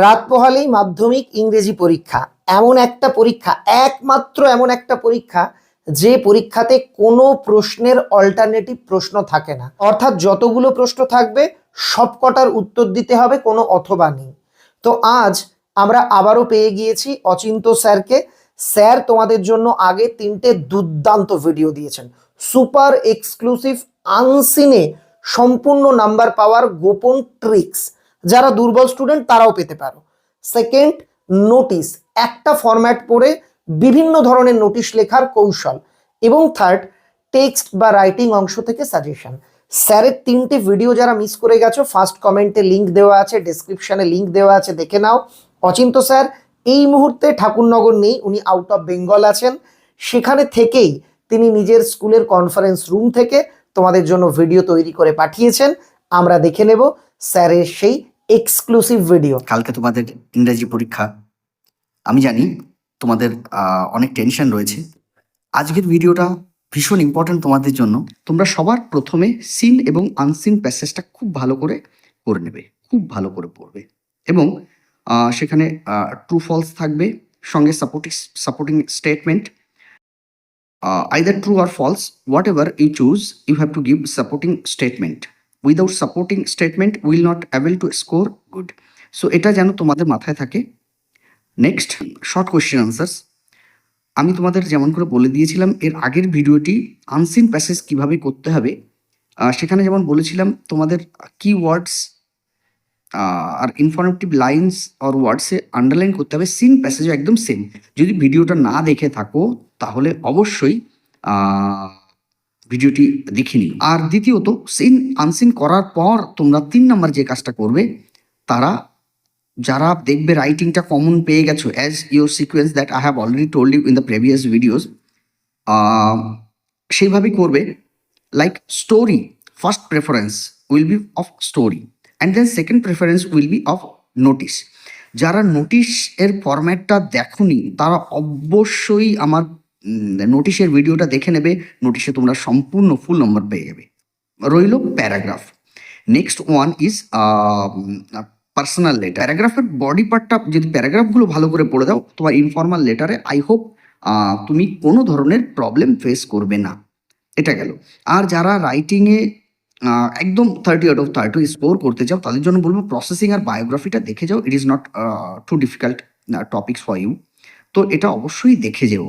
রাত পোহালেই মাধ্যমিক ইংরেজি পরীক্ষা। এমন একটা পরীক্ষা, একমাত্র এমন একটা পরীক্ষা যে পরীক্ষাতে কোনো প্রশ্নের অল্টারনেটিভ প্রশ্ন থাকে না, অর্থাৎ যতগুলো প্রশ্ন থাকবে সবকটার উত্তর দিতে হবে, কোনো অথবা নেই। তো আজ আমরা আবারও পেয়ে গিয়েছি অচিন্ত স্যারকে। স্যার তোমাদের জন্য আগে 3টে দুর্দান্ত ভিডিও দিয়েছেন, সুপার এক্সক্লুসিভ, আনসিনে সম্পূর্ণ নাম্বার পাওয়ার গোপন ট্রিক্স, যারা দুর্বল স্টুডেন্ট তারাও পেতে পারো। সেকেন্ড, নোটিশ, একটা ফরম্যাট পড়ে বিভিন্ন ধরনের নোটিশ লেখার কৌশল। এবং থার্ড, টেক্সট বা রাইটিং অংশ থেকে সাজেশন। স্যারের 3টে ভিডিও যারা মিস করে গেছো, ফার্স্ট কমেন্টে লিঙ্ক দেওয়া আছে, ডেসক্রিপশনে লিঙ্ক দেওয়া আছে, দেখে নাও। অচিন্ত স্যার এই মুহূর্তে ঠাকুরনগর নেই, উনি আউট অফ বেঙ্গল আছেন। সেখানে থেকেই তিনি নিজের স্কুলের কনফারেন্স রুম থেকে তোমাদের জন্য ভিডিও তৈরি করে পাঠিয়েছেন। আমরা দেখে নেব স্যারের সেই এক্সক্লুসিভ ভিডিও। কালকে তোমাদের ইংরেজি পরীক্ষা, আমি জানি তোমাদের অনেক টেনশন রয়েছে। আজকের ভিডিওটা ভীষণ ইম্পর্টেন্ট তোমাদের জন্য। তোমরা সবার প্রথমে সিন এবং আনসিন প্যাসেজটা খুব ভালো করে করে নেবে, খুব ভালো করে পড়বে, এবং সেখানে ট্রু ফলস থাকবে, সঙ্গে supporting statement, either true or false, whatever you choose, you have to give supporting statement. Without supporting statement will not able to score good. So এটা যেন তোমাদের মাথায় থাকে। Next, short question answers. আমি তোমাদের যেমন করে বলে দিয়েছিলাম এর আগের ভিডিওটি, আনসিন প্যাসেজ কিভাবে করতে হবে, সেখানে যেমন বলেছিলাম তোমাদের কিওয়ার্ডস আর ইনফরমেটিভ লাইন্স অর ওয়ার্ডসে আন্ডারলাইন করতে হবে। সিন প্যাসেজও একদম সেম। যদি ভিডিওটা না দেখে থাকো তাহলে অবশ্যই ভিডিওটি দেখে নিও। আর দ্বিতীয়ত, সিন আনসিন করার পর তোমরা 3 নম্বর যে কাজটা করবে, তারা যারা দেখবে রাইটিংটা কমন পেয়ে গেছো, as your sequence that I have already told you in the previous videos, সেইভাবেই করবে। Like story, first preference will be of story, and then second preference will be of notice. যারা নোটিশ এর ফরম্যাটটা দেখোনি তারা অবশ্যই আমার নোটিশের ভিডিওটা দেখে নেবে। নোটিশে তোমরা সম্পূর্ণ ফুল নম্বর পেয়ে যাবে। রইল paragraph. Next one is personal letter. প্যারাগ্রাফের বডি পার্টটা যদি প্যারাগ্রাফগুলো ভালো করে পড়ে দাও, তোমার ইনফর্মাল লেটারে আই হোপ তুমি কোনো ধরনের প্রবলেম ফেস করবে না। এটা গেল। আর যারা রাইটিংয়ে একদম 30 আউট অফ 30 স্কোর করতে চাও, তাদের জন্য বলবো প্রসেসিং আর বায়োগ্রাফিটা দেখে যাও। It is not too difficult topics for you, তো এটা অবশ্যই দেখে যেও।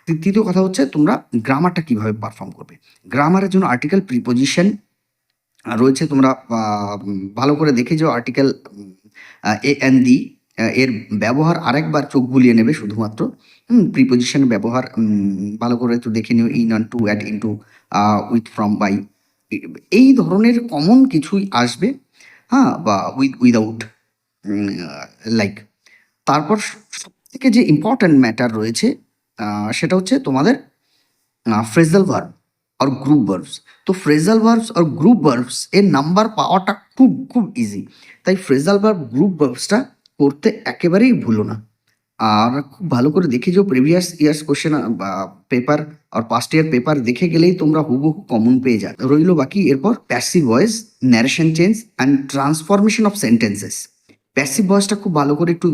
তৃতীয় কথা হচ্ছে তোমরা গ্রামারটা কিভাবে পারফর্ম করবে। গ্রামারের জন্য আর্টিকেল, প্রিপোজিশন রয়েছে, তোমরা ভালো করে দেখে যাও। আর্টিকেল এ এন দি এর ব্যবহার আরেকবার চোখ বুলিয়ে নেবে শুধুমাত্র। প্রিপোজিশনের ব্যবহার ভালো করে একটু দেখে নিও। In, on, to, at, into, with, from, by, এই ধরনের কমন কিছুই আসবে, হ্যাঁ, বা উইদাউট, লাইক। তারপর সবথেকে যে ইম্পর্ট্যান্ট ম্যাটার রয়েছে সেটা হচ্ছে তোমাদের ফ্রেজাল ভার্ব আর গ্রুপ ভার্বস। তো phrasal verbs are group verbs এর নাম্বার পাওয়াটা খুব খুব ইজি। তাই ফ্রেজাল ভার্ব, গ্রুপ ভার্বসটা করতে একেবারেই ভুলো না। আর খুব ভালো করে দেখে যাও প্রিভিয়াস ইয়ার্স কোশ্চেন পেপার আর পাস্ট ইয়ার পেপার দেখে গেলেই তোমরা হুবহু কমন পেয়ে যাবে। রইল বাকি এরপর passive voice, narration change and transformation of sentences. Passive ভয়েসটা খুব ভালো করে একটু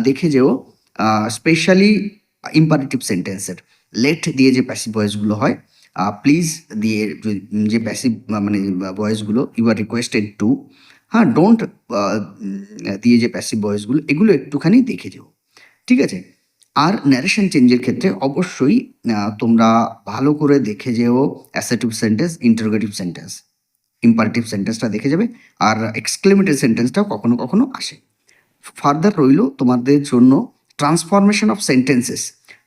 দেখে যেও, স্পেশালি ইম্পারেটিভ সেন্টেন্সের লেট দিয়ে যে প্যাসিভ ভয়েসগুলো হয়, প্লিজ দিয়ে যে প্যাসিভ মানে ভয়েসগুলো, ইউ আর রিকোয়েস্টেড টু, হ্যাঁ, ডোন্ট দিয়ে যে প্যাসিভ ভয়েসগুলো, এগুলো একটুখানি দেখে যেও, ঠিক আছে। আর ন্যারেশন চেঞ্জের ক্ষেত্রে অবশ্যই তোমরা ভালো করে দেখে যেও assertive sentence, interrogative sentence, imperative সেন্টেন্সটা দেখে যাবে। আর এক্সক্লেমেটরি সেন্টেন্সটাও কখনো কখনো আসে। ফার্দার রইল তোমাদের জন্য transformation of sentences.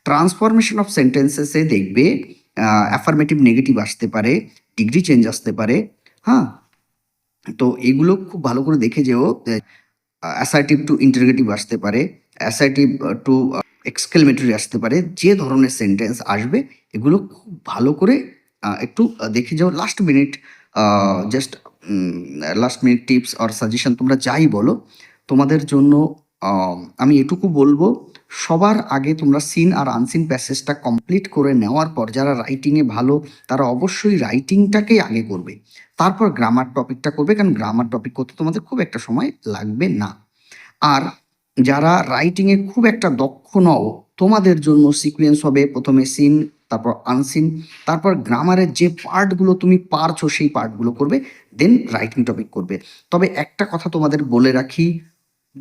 Transformation of সেন্টেন্সেসে দেখবে অ্যাফার্মেটিভ, নেগেটিভ আসতে পারে, ডিগ্রি চেঞ্জ আসতে পারে, হ্যাঁ। তো এগুলো খুব ভালো করে দেখে যেও। অ্যাসার্টিভ টু ইন্টারোগেটিভ আসতে পারে, অ্যাসার্টিভ টু এক্সক্লেমেটরি আসতে পারে। যে ধরনের সেন্টেন্স আসবে এগুলো খুব ভালো করে একটু দেখে যাও। লাস্ট মিনিট টিপস আর সাজেশন তোমরা যাই বলো, তোমাদের জন্য আমি এটুকু বলবো, সবার আগে তোমরা সিন আর আনসিন প্যাসেজটা কমপ্লিট করে নেওয়ার পর যারা রাইটিংয়ে ভালো তারা অবশ্যই রাইটিংটাকেই আগে করবে, তারপর গ্রামার টপিকটা করবে, কারণ গ্রামার টপিক করতে তোমাদের খুব একটা সময় লাগবে না। আর যারা রাইটিংয়ে খুব একটা দক্ষ নও, তোমাদের জন্য সিকোয়েন্স হবে প্রথমে সিন, তারপর আনসিন, তারপর গ্রামারের যে পার্টগুলো তুমি পারছো সেই পার্টগুলো করবে, দেন রাইটিং টপিক করবে। তবে একটা কথা তোমাদের বলে রাখি,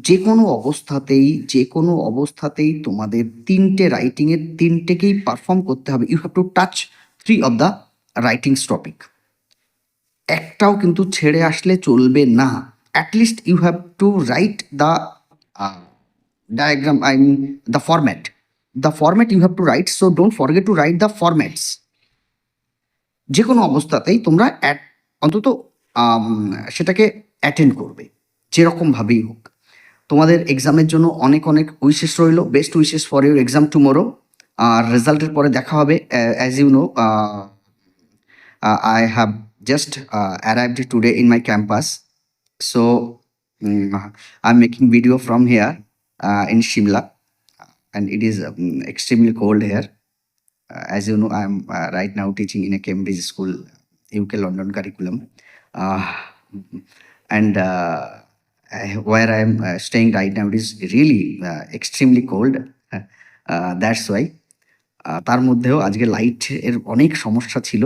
যে কোনো অবস্থাতেই তোমাদের তিনটে রাইটিংয়ের তিনটেকেই পারফর্ম করতে হবে। You have to touch 3 of the writings topic. একটাও কিন্তু ছেড়ে আসলে চলবে না। At least you have to write the diagram, I mean the format you have to write, so don't forget to write the formats. যে কোনো অবস্থাতেই তোমরা অন্তত সেটাকে অ্যাটেন্ড করবে, যেরকমভাবেই হোক। তোমাদের এক্সামের জন্য অনেক অনেক উইশেস রইল, best wishes for your exam tomorrow. আর রেজাল্টের পরে দেখা হবে। As you know, I have just arrived today in my campus, so I'm making video from here in Shimla, and it is extremely cold here. As you know, I'm right now teaching in a Cambridge school, UK London curriculum, and where I'm staying right now, it is really extremely cold. That's why. তার মধ্যেও আজকে light এর অনেক সমস্যা ছিল,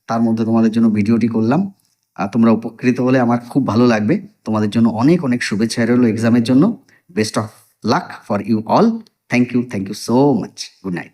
তার মধ্যে তোমাদের জন্য ভিডিওটি করলাম। তোমরা উপকৃত হলে আমার খুব ভালো লাগবে। তোমাদের জন্য অনেক অনেক শুভেচ্ছা রইল এক্সামের জন্য। Best of luck for you all. Thank you so much. Good night.